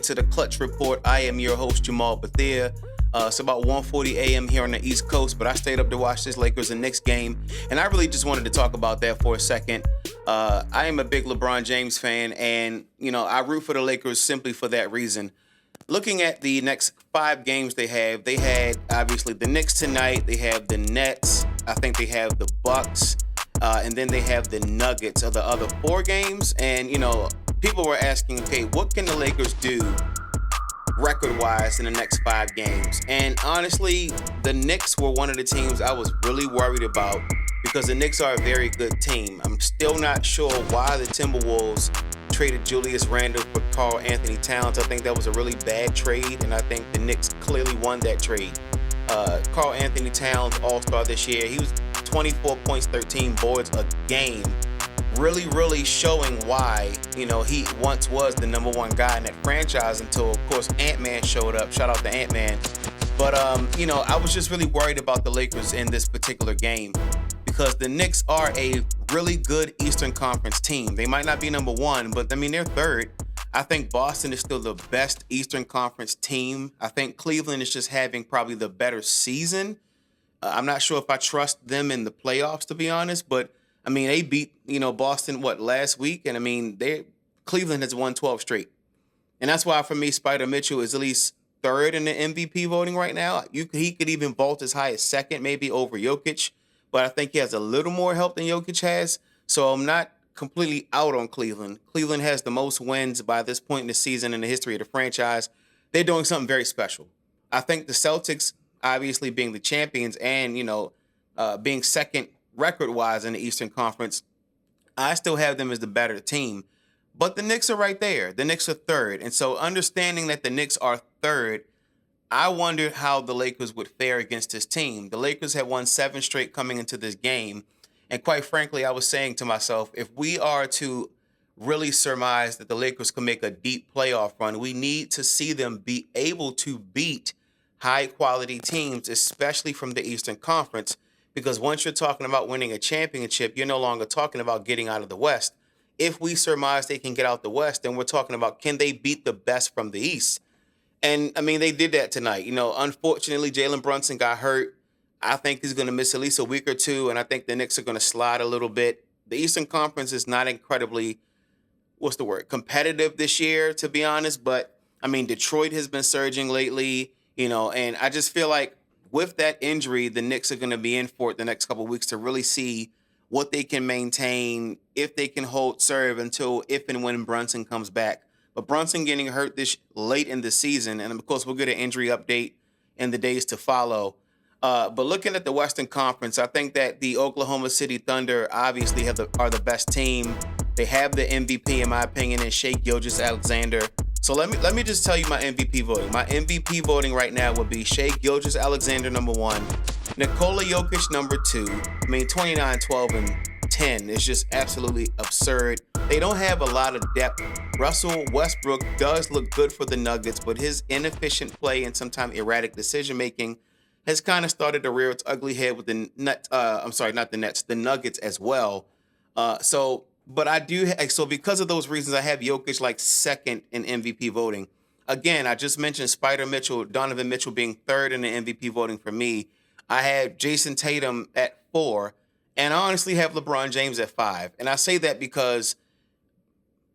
to the Clutch Report. I am your host, Jamal Bethia. It's about 1:40 a.m. here on the East Coast, but I stayed up to watch this Lakers and Knicks game, and I really just wanted to talk about that for a second. I am a big LeBronJames fan, and, I root for the Lakers simply for that reason. Looking at the next 5 games they had obviously the Knicks tonight, they have the Nets, I think they have the Bucks, and then they have the Nuggets of the other 4 games. And, people were asking, okay, what can the Lakers do record-wise in the next 5 games? And honestly, the Knicks were one of the teams I was really worried about because the Knicks are a very good team. I'm still not sure why the Timberwolves traded Julius Randle for Karl Anthony Towns. I think that was a really bad trade, and I think the Knicks clearly won that trade. Karl Anthony Towns, all-star this year, he was 24 points, 13 boards a game. Really showing why, he once was the number 1 guy in that franchise until, of course, Ant-Man showed up. Shout out to Ant-Man. But, I was just really worried about the Lakers in this particular game because the Knicks are a really good Eastern Conference team. They might not be number 1, but, they're third. I think Boston is still the best Eastern Conference team. I think Cleveland is just having probably the better season. I'm not sure if I trust them in the playoffs, to be honest, but they beat, Boston, last week? And, Cleveland has won 12 straight. And that's why, for me, Spider Mitchell is at least third in the MVP voting right now. He could even vault as high as second, maybe over Jokic. But I think he has a little more help than Jokic has. So I'm not completely out on Cleveland. Cleveland has the most wins by this point in the season in the history of the franchise. They're doing something very special. I think the Celtics, obviously being the champions and, being second record-wise in the Eastern Conference, I still have them as the better team. But the Knicks are right there. The Knicks are third. And so understanding that the Knicks are third, I wondered how the Lakers would fare against this team. The Lakers had won 7 straight coming into this game. And quite frankly, I was saying to myself, if we are to really surmise that the Lakers can make a deep playoff run, we need to see them be able to beat high-quality teams, especially from the Eastern Conference. Because once you're talking about winning a championship, you're no longer talking about getting out of the West. If we surmise they can get out the West, then we're talking about can they beat the best from the East? And, they did that tonight. Unfortunately, Jalen Brunson got hurt. I think he's going to miss at least a week or 2, and I think the Knicks are going to slide a little bit. The Eastern Conference is not incredibly, competitive this year, to be honest. But, Detroit has been surging lately, and I just feel like with that injury, the Knicks are going to be in for it the next couple of weeks to really see what they can maintain, if they can hold serve until if and when Brunson comes back. But Brunson getting hurt this late in the season, and of course we'll get an injury update in the days to follow. But looking at the Western Conference, I think that the Oklahoma City Thunder obviously are the best team. They have the MVP, in my opinion, in Shai Gilgeous-Alexander. So let me just tell you my MVP voting. My MVP voting right now would be Shai Gilgeous-Alexander number 1, Nikola Jokic number 2. 29, 12, and 10 is just absolutely absurd. They don't have a lot of depth. Russell Westbrook does look good for the Nuggets, but his inefficient play and sometimes erratic decision-making has kind of started to rear its ugly head with the Nuggets as well. But I do, so because of those reasons, I have Jokic like second in MVP voting. Again, I just mentioned Donovan Mitchell being third in the MVP voting for me. I had Jason Tatum at 4, and I honestly have LeBron James at 5. And I say that because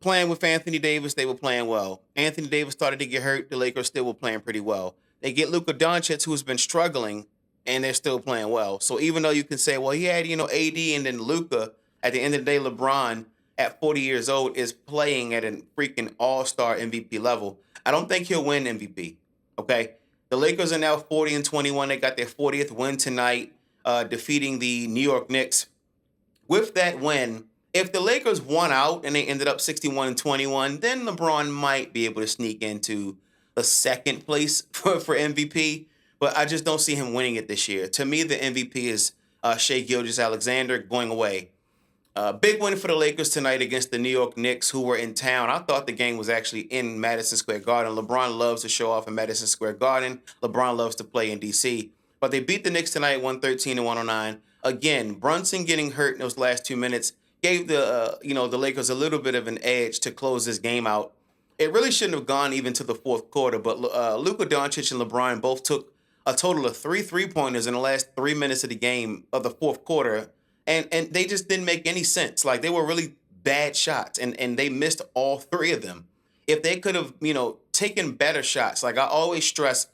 playing with Anthony Davis, they were playing well. Anthony Davis started to get hurt. The Lakers still were playing pretty well. They get lukadoncic, who's been struggling, and they're still playing well. So even though you can say, well, he had, AD and then Luka, at the end of the day, LeBron, at 40 years old, is playing at a freaking all-star MVP level. I don't think he'll win MVP, okay? The Lakers are now 40-21. They got their 40th win tonight, defeating the New York Knicks. With that win, if the Lakers won out and they ended up 61-21, then LeBron might be able to sneak into the second place for MVP. But I just don't see him winning it this year. To me, the MVP is Shai Gilgeous-Alexander going away. Big win for the Lakers tonight against the New York Knicks, who were in town. I thought the game was actually in Madison Square Garden. LeBron loves to show off in Madison Square Garden. LeBron loves to play in D.C. But they beat the Knicks tonight, 113-109. Again, Brunson getting hurt in those last 2 minutes gave the Lakers a little bit of an edge to close this game out. It really shouldn't have gone even to the fourth quarter, but lukadoncic and LeBron both took a total of three three-pointers in the last 3 minutes of the game of the fourth quarter, and they just didn't make any sense. Like, they were really bad shots, and they missed all three of them. If they could have, taken better shots, like I always stress,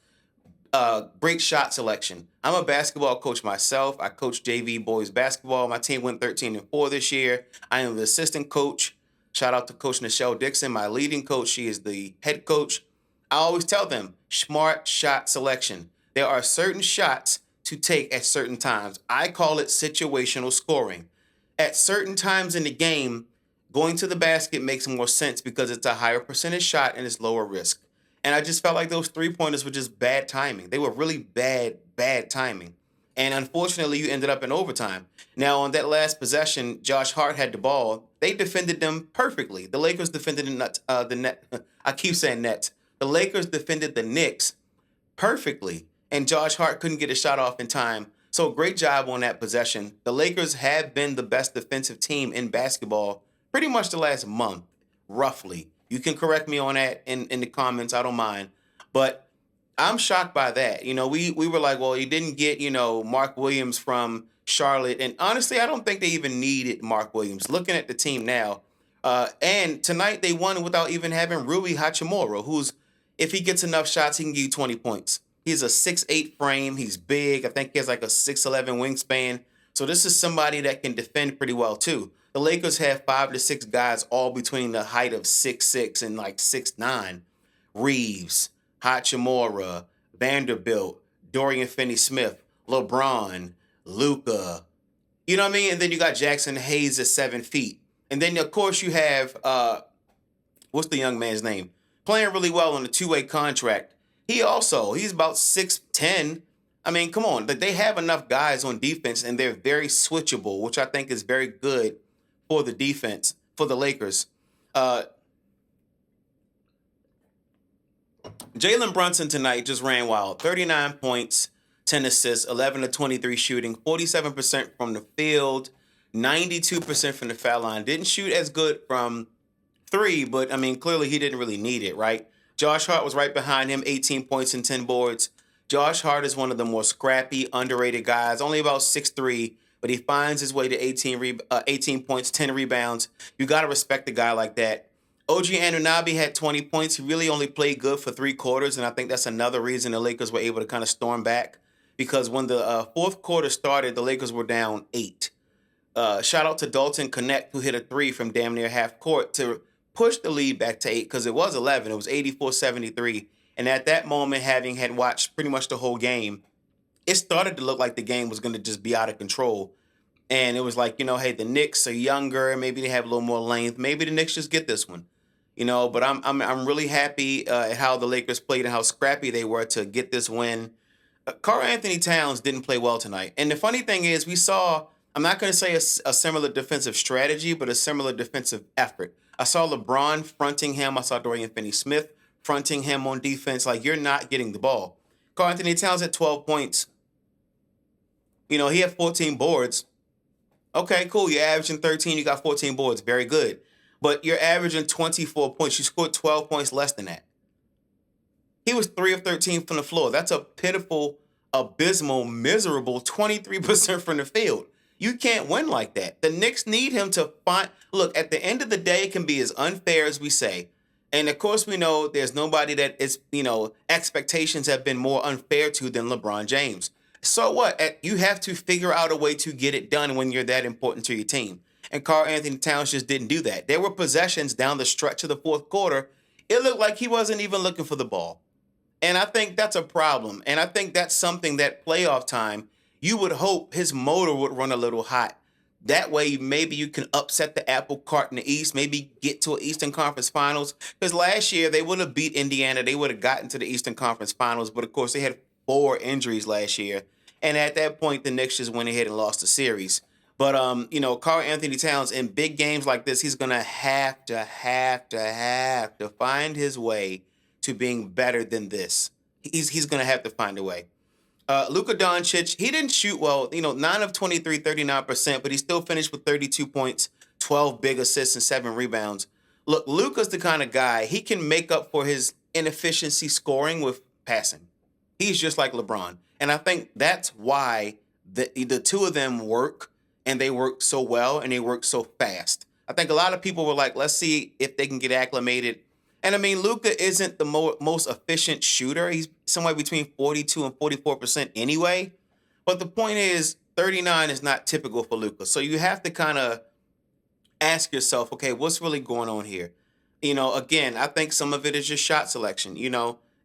great shot selection. I'm a basketball coach myself. I coach JV boys basketball. My team went 13-4 this year. I am the assistant coach. Shout out to Coach Nichelle Dixon, my leading coach. She is the head coach. I always tell them, smart shot selection. There are certain shots to take at certain times. I call it situational scoring. At certain times in the game, going to the basket makes more sense because it's a higher percentage shot and it's lower risk. And I just felt like those three-pointers were just bad timing. They were really bad timing. And unfortunately, you ended up in overtime. Now, on that last possession, Josh Hart had the ball. They defended them perfectly. The Lakers defended the net. I keep saying net. The Lakers defended the Knicks perfectly, and Josh Hart couldn't get a shot off in time. So great job on that possession. The Lakers have been the best defensive team in basketball pretty much the last month, roughly. You can correct me on that in the comments. I don't mind. But I'm shocked by that. We were like, well, you didn't get, Mark Williams from Charlotte. And honestly, I don't think they even needed Mark Williams. Looking at the team now. And tonight they won without even having Rui Hachimura, who's, if he gets enough shots, he can give you 20 points. He's a 6'8 frame. He's big. I think he has like a 6'11 wingspan. So this is somebody that can defend pretty well too. The Lakers have 5 to 6 guys all between the height of 6'6 and like 6'9. Reeves, Hachimura, Vanderbilt, Dorian Finney-Smith, LeBron, Luka. You know what I mean? And then you got Jackson Hayes at 7 feet. And then, of course, you have, what's the young man's name? Playing really well on a two-way contract. He's about 6'10". I mean, come on. They have enough guys on defense, and they're very switchable, which I think is very good for the defense, for the Lakers. Jalen Brunson tonight just ran wild. 39 points, 10 assists, 11 to 23 shooting, 47% from the field, 92% from the foul line. Didn't shoot as good from three, but, I mean, clearly he didn't really need it, right? Josh Hart was right behind him, 18 points and 10 boards. Josh Hart is one of the more scrappy, underrated guys, only about 6'3", but he finds his way to 18 points, 10 rebounds. You got to respect a guy like that. OG Anunoby had 20 points. He really only played good for 3 quarters, and I think that's another reason the Lakers were able to kind of storm back, because when the fourth quarter started, the Lakers were down 8. Shout out to Dalton Connect, who hit a 3 from damn near half court to push the lead back to 8, because it was 11. It was 84-73. And at that moment, having had watched pretty much the whole game, it started to look like the game was going to just be out of control. And it was like, hey, the Knicks are younger. Maybe they have a little more length. Maybe the Knicks just get this one. But I'm really happy at how the Lakers played and how scrappy they were to get this win. Karl Anthony Towns didn't play well tonight. And the funny thing is, we saw, I'm not going to say a similar defensive strategy, but a similar defensive effort. I saw LeBron fronting him. I saw Dorian Finney-Smith fronting him on defense. Like, you're not getting the ball. Karl Anthony Towns had 12 points. He had 14 boards. Okay, cool. You're averaging 13. You got 14 boards. Very good. But you're averaging 24 points. You scored 12 points less than that. He was 3 of 13 from the floor. That's a pitiful, abysmal, miserable 23% from the field. You can't win like that. The Knicks need him to find... Look, at the end of the day, it can be as unfair as we say. And, of course, we know there's nobody that is, expectations have been more unfair to than LeBron James. So what? You have to figure out a way to get it done when you're that important to your team. And Karl Anthony Towns just didn't do that. There were possessions down the stretch of the fourth quarter. It looked like he wasn't even looking for the ball. And I think that's a problem. And I think that's something that playoff time, you would hope his motor would run a little hot. That way, maybe you can upset the apple cart in the East, maybe get to an Eastern Conference Finals. Because last year, they would have beat Indiana. They would have gotten to the Eastern Conference Finals. But, of course, they had 4 injuries last year. And at that point, the Knicks just went ahead and lost the series. But, Karl Anthony Towns, in big games like this, he's going to have to find his way to being better than this. He's going to have to find a way. lukadoncic, he didn't shoot well, 9 of 23, 39%, but he still finished with 32 points, 12 big assists, and 7 rebounds. Look, Luka's the kind of guy, he can make up for his inefficiency scoring with passing. He's just like LeBron. And I think that's why the two of them work, and they work so well, and they work so fast. I think a lot of people were like, let's see if they can get acclimated. And I mean, Luka isn't the most efficient shooter. He's somewhere between 42 and 44% anyway. But the point is, 39 is not typical for Luka. So you have to kind of ask yourself, okay, what's really going on here? Again, I think some of it is just shot selection,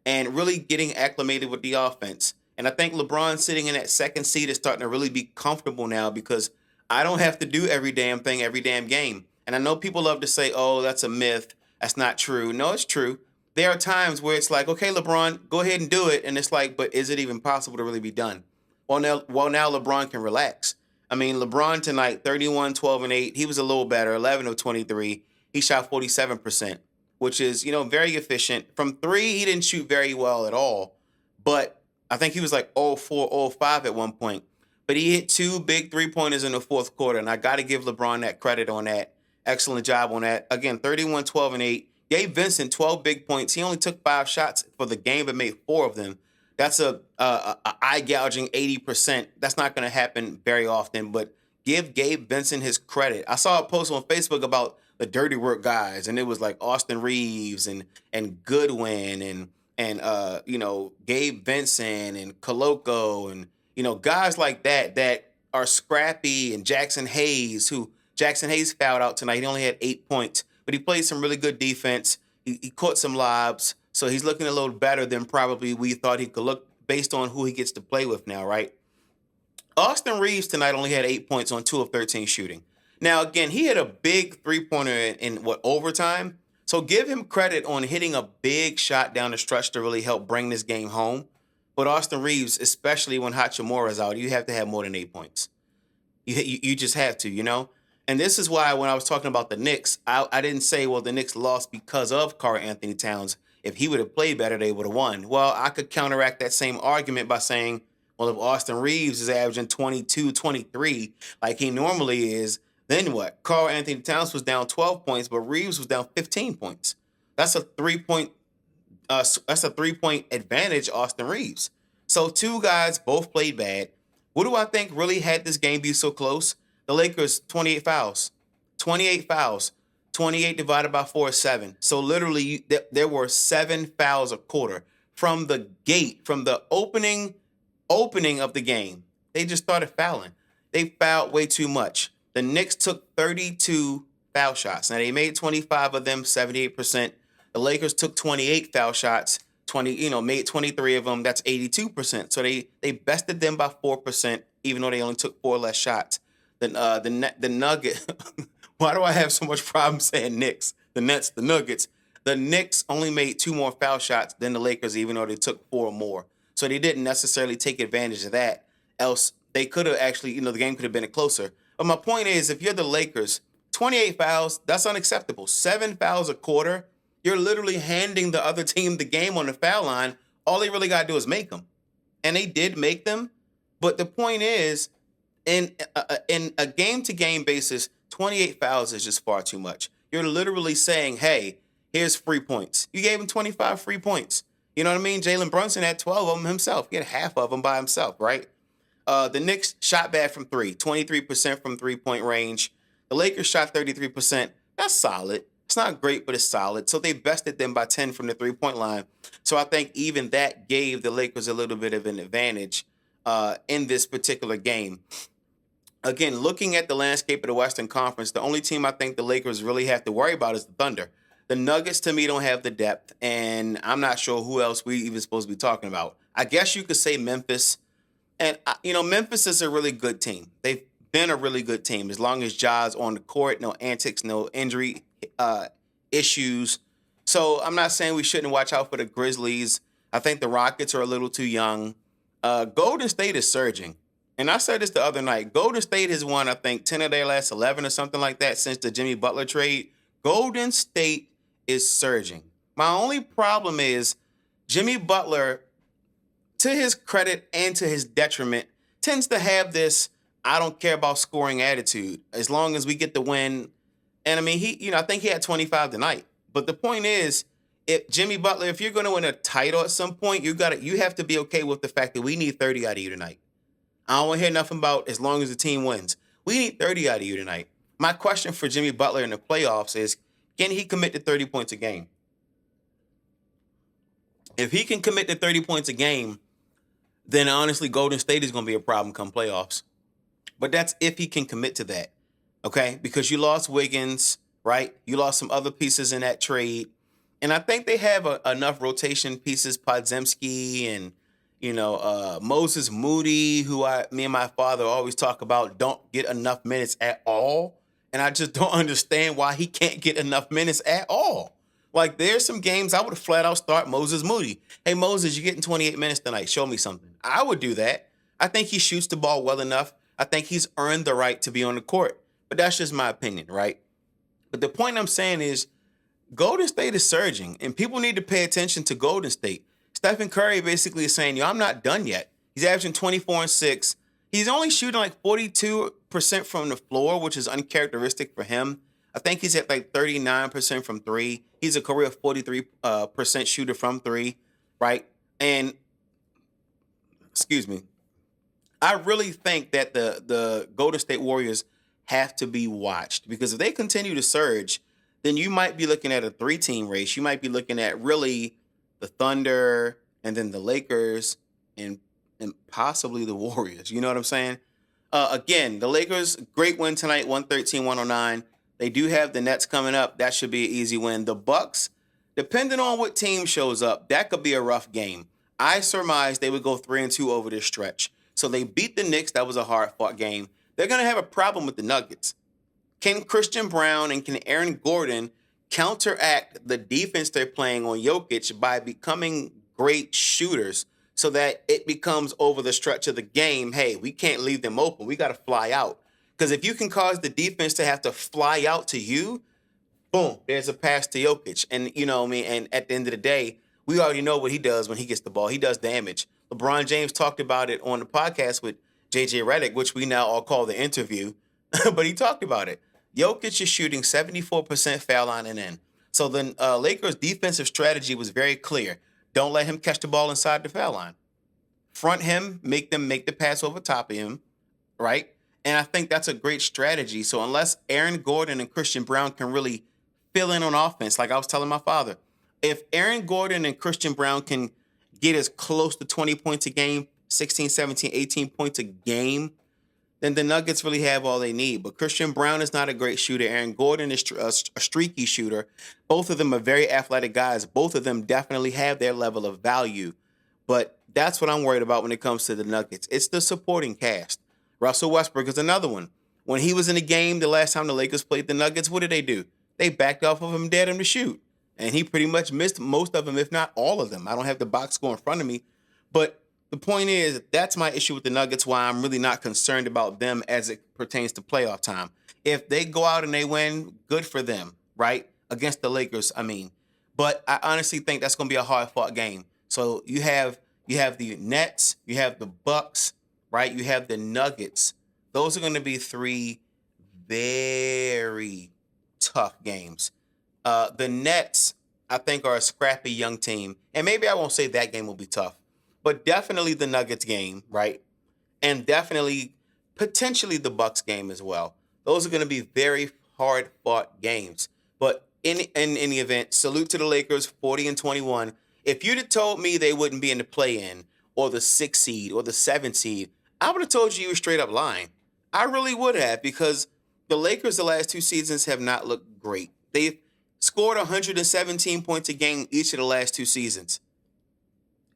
and really getting acclimated with the offense. And I think LeBron sitting in that second seat is starting to really be comfortable now because I don't have to do every damn thing every damn game. And I know people love to say, oh, that's a myth. That's not true. No, it's true. There are times where it's like, okay, LeBron, go ahead and do it. And it's like, but is it even possible to really be done? Well, now LeBron can relax. I mean, LeBron tonight, 31, 12, and 8. He was a little better, 11 of 23. He shot 47%, which is, very efficient. From three, he didn't shoot very well at all. But I think he was like 0-4, 0-5 at one point. But he hit two big three-pointers in the fourth quarter, and I got to give LeBron that credit on that. Excellent job on that. Again, 31, 12, and 8. Gabe Vincent, 12 big points. He only took 5 shots for the game but made 4 of them. That's a eye-gouging 80%. That's not going to happen very often, but give Gabe Vincent his credit. I saw a post on Facebook about the dirty work guys, and it was like Austin Reeves and Goodwin and Gabe Vincent and Koloko and guys like that are scrappy, and Jackson Hayes fouled out tonight. He only had 8 points, but he played some really good defense. He caught some lobs, so he's looking a little better than probably we thought he could look based on who he gets to play with now, right? Austin Reeves tonight only had 8 points on 2 of 13 shooting. Now, again, he had a big three-pointer in overtime, so give him credit on hitting a big shot down the stretch to really help bring this game home. But Austin Reeves, especially when Hachimura is out, you have to have more than 8 points. You just have to, And this is why when I was talking about the Knicks, I didn't say, well, the Knicks lost because of Karl-Anthony Towns. If he would have played better, they would have won. Well, I could counteract that same argument by saying, well, if Austin Reeves is averaging 22, 23, like he normally is, then what? Karl-Anthony Towns was down 12 points, but Reeves was down 15 points. That's a three-point advantage, Austin Reeves. So 2 guys both played bad. What do I think really had this game be so close? The Lakers, 28 fouls. 28 fouls. 28 divided by 4 is 7. So literally, there were 7 fouls a quarter. From the gate, from the opening of the game, they just started fouling. They fouled way too much. The Knicks took 32 foul shots. Now, they made 25 of them, 78%. The Lakers took 28 foul shots, made 23 of them. That's 82%. So they bested them by 4%, even though they only took 4 less shots. The Nugget. Why do I have so much problem saying Knicks? The Nets, the Nuggets. The Knicks only made 2 more foul shots than the Lakers, even though they took 4 more. So they didn't necessarily take advantage of that. Else they could have actually, the game could have been closer. But my point is, if you're the Lakers, 28 fouls, that's unacceptable. 7 fouls a quarter. You're literally handing the other team the game on the foul line. All they really got to do is make them. And they did make them. But the point is, in a game-to-game basis, 28 fouls is just far too much. You're literally saying, hey, here's free points. You gave him 25 free points. You know what I mean? Jalen Brunson had 12 of them himself. He had half of them by himself, right? The Knicks shot bad from 3, 23% from three-point range. The Lakers shot 33%. That's solid. It's not great, but it's solid. So they bested them by 10 from the three-point line. So I think even that gave the Lakers a little bit of an advantage in this particular game. Again, looking at the landscape of the Western Conference, the only team I think the Lakers really have to worry about is the Thunder. The Nuggets, to me, don't have the depth, and I'm not sure who else we even supposed to be talking about. I guess you could say Memphis. And, Memphis is a really good team. They've been a really good team as long as Ja's on the court, no antics, no injury issues. So I'm not saying we shouldn't watch out for the Grizzlies. I think the Rockets are a little too young. Golden State is surging. And I said this the other night. Golden State has won, I think, 10 of their last 11 or something like that since the Jimmy Butler trade. Golden State is surging. My only problem is Jimmy Butler, to his credit and to his detriment, tends to have this I don't care about scoring attitude. As long as we get the win, And I mean, I think he had 25 tonight. But the point is, if Jimmy Butler, if you're going to win a title at some point, you have to be okay with the fact that we need 30 out of you tonight. I don't want to hear nothing about as long as the team wins. We need 30 out of you tonight. My question for Jimmy Butler in the playoffs is, can he commit to 30 points a game? If he can commit to 30 points a game, then honestly, Golden State is going to be a problem come playoffs. But that's if he can commit to that, okay? Because you lost Wiggins, right? You lost some other pieces in that trade. And I think they have enough rotation pieces, Podzemski and, Moses Moody, who me and my father always talk about, don't get enough minutes at all. And I just don't understand why he can't get enough minutes at all. Like, there's some games I would flat out start Moses Moody. Hey, Moses, you're getting 28 minutes tonight. Show me something. I would do that. I think he shoots the ball well enough. I think he's earned the right to be on the court. But that's just my opinion, right? But the point I'm saying is Golden State is surging, and people need to pay attention to Golden State. Stephen Curry basically is saying, I'm not done yet. He's averaging 24 and 6. He's only shooting like 42% from the floor, which is uncharacteristic for him. I think he's at like 39% from three. He's a career 43% shooter from three, right? And, excuse me, I really think that the Golden State Warriors have to be watched, because if they continue to surge, then you might be looking at a 3-team race. You might be looking at really the Thunder and then the Lakers and possibly the Warriors. You know what I'm saying? Again, the Lakers, great win tonight, 113-109. They do have the Nets coming up. That should be an easy win. The Bucks, depending on what team shows up, that could be a rough game. I surmise they would go 3-2 over this stretch. So they beat the Knicks. That was a hard-fought game. They're going to have a problem with the Nuggets. Can Christian Brown and can Aaron Gordon counteract the defense they're playing on Jokic by becoming great shooters so that it becomes over the stretch of the game, hey, we can't leave them open. We got to fly out. Because if you can cause the defense to have to fly out to you, boom, there's a pass to Jokic. And, and at the end of the day, we already know what he does when he gets the ball. He does damage. LeBron James talked about it on the podcast with JJ Redick, which we now all call the interview, but he talked about it. Jokic is shooting 74% foul line and in. So the Lakers' defensive strategy was very clear. Don't let him catch the ball inside the foul line. Front him, make them make the pass over top of him, right? And I think that's a great strategy. So unless Aaron Gordon and Christian Brown can really fill in on offense, like I was telling my father, if Aaron Gordon and Christian Brown can get as close to 20 points a game, 16, 17, 18 points a game, then the Nuggets really have all they need. But Christian Brown is not a great shooter. Aaron Gordon is a streaky shooter. Both of them are very athletic guys. Both of them definitely have their level of value. But that's what I'm worried about when it comes to the Nuggets. It's the supporting cast. Russell Westbrook is another one. When he was in the game the last time the Lakers played the Nuggets, what did they do? They backed off of him, dared him to shoot. And he pretty much missed most of them, if not all of them. I don't have the box score in front of me. But the point is, that's my issue with the Nuggets, why I'm really not concerned about them as it pertains to playoff time. If they go out and they win, good for them, right? Against the Lakers, I mean. But I honestly think that's going to be a hard-fought game. So you have the Nets, you have the Bucks, right? You have the Nuggets. Those are going to be three very tough games. The Nets, I think, are a scrappy young team. And maybe I won't say that game will be tough. But definitely the Nuggets game, right? And definitely, potentially the Bucks game as well. Those are going to be very hard-fought games. But in any event, salute to the Lakers, 40-21. If you'd have told me they wouldn't be in the play-in or the 6th seed or the 7th seed, I would have told you were straight up lying. I really would have, because the Lakers the last 2 seasons have not looked great. They've scored 117 points a game each of the last 2 seasons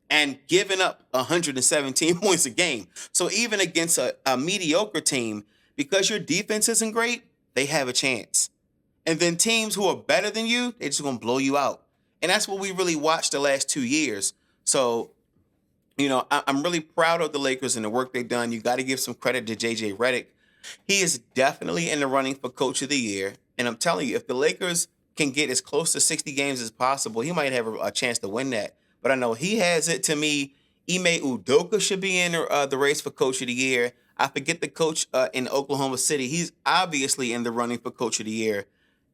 and given up 117 points a game. So even against a mediocre team, because your defense isn't great, they have a chance. And then teams who are better than you, they're just going to blow you out. And that's what we really watched the last 2 years. So, I'm really proud of the Lakers and the work they've done. You got to give some credit to JJ Redick. He is definitely in the running for Coach of the Year. And I'm telling you, if the Lakers can get as close to 60 games as possible, he might have a chance to win that. But I know he has it. To me, Ime Udoka should be in the race for Coach of the Year. I forget the coach in Oklahoma City. He's obviously in the running for Coach of the Year.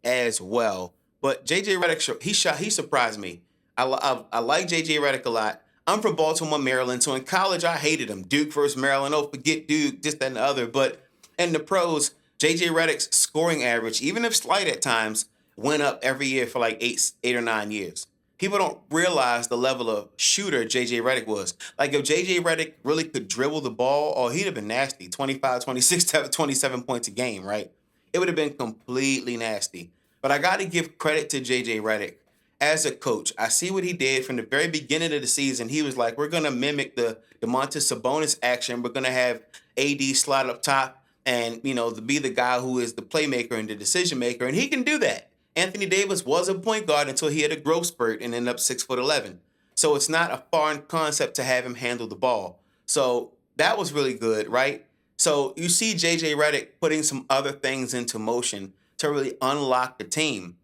as well. But JJ Redick, he surprised me. I like JJ Redick a lot. I'm from Baltimore, Maryland, so in college I hated him. Duke versus Maryland. Oh, forget Duke, this, that, and the other. But in the pros, JJ Redick's scoring average, even if slight at times, went up every year for like 8 or 9 years. People don't realize the level of shooter JJ Redick was. Like if JJ Redick really could dribble the ball, oh, he'd have been nasty. 25, 26, 27 points a game, right? It would have been completely nasty. But I got to give credit to JJ Redick as a coach. I see what he did from the very beginning of the season. He was like, we're going to mimic the Domantas Sabonis action. We're going to have AD slide up top and, to be the guy who is the playmaker and the decision maker. And he can do that. Anthony Davis was a point guard until he had a growth spurt and ended up 6'11". So it's not a foreign concept to have him handle the ball. So that was really good, right? So you see JJ Redick putting some other things into motion to really unlock the team.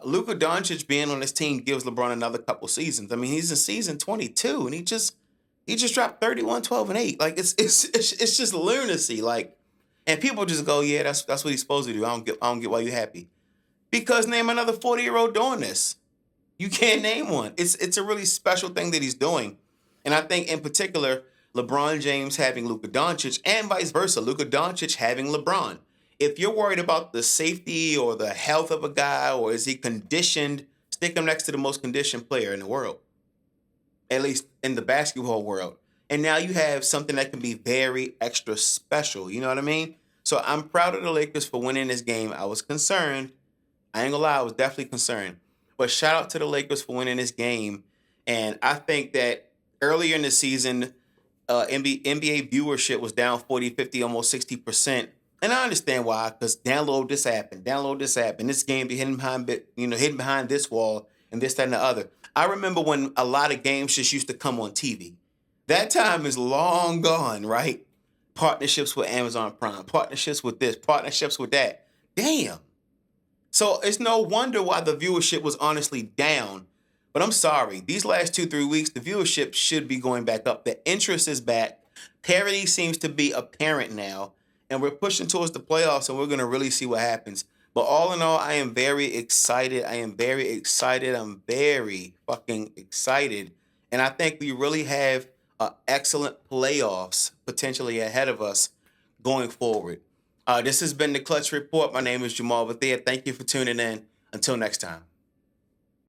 Luka being on this team gives LeBron another couple seasons. I mean, he's in season 22 and he just dropped 31, 12, and 8. Like it's just lunacy. Like, and people just go, yeah, that's what he's supposed to do. I don't get why you're happy. Because name another 40-year-old doing this. You can't name one. It's a really special thing that he's doing. And I think in particular, LeBron James having Luka Doncic and vice versa, Luka Doncic having LeBron. If you're worried about the safety or the health of a guy or is he conditioned, stick him next to the most conditioned player in the world, at least in the basketball world. And now you have something that can be very extra special. You know what I mean? So I'm proud of the Lakers for winning this game. I was concerned. I ain't gonna lie, I was definitely concerned. But shout out to the Lakers for winning this game. And I think that earlier in the season, NBA viewership was down 40, 50, almost 60%. And I understand why, because download this app, and this game be hidden behind this wall, and this, that, and the other. I remember when a lot of games just used to come on TV. That time is long gone, right? Partnerships with Amazon Prime, partnerships with this, partnerships with that. Damn. So it's no wonder why the viewership was honestly down. But I'm sorry, these last 2-3 weeks, the viewership should be going back up. The interest is back. Parity seems to be apparent now. And we're pushing towards the playoffs, and we're going to really see what happens. But all in all, I am very excited. I'm very fucking excited. And I think we really have excellent playoffs potentially ahead of us going forward. This has been the Clutch Report. My name is Jamal Bethia. Thank you for tuning in. Until next time.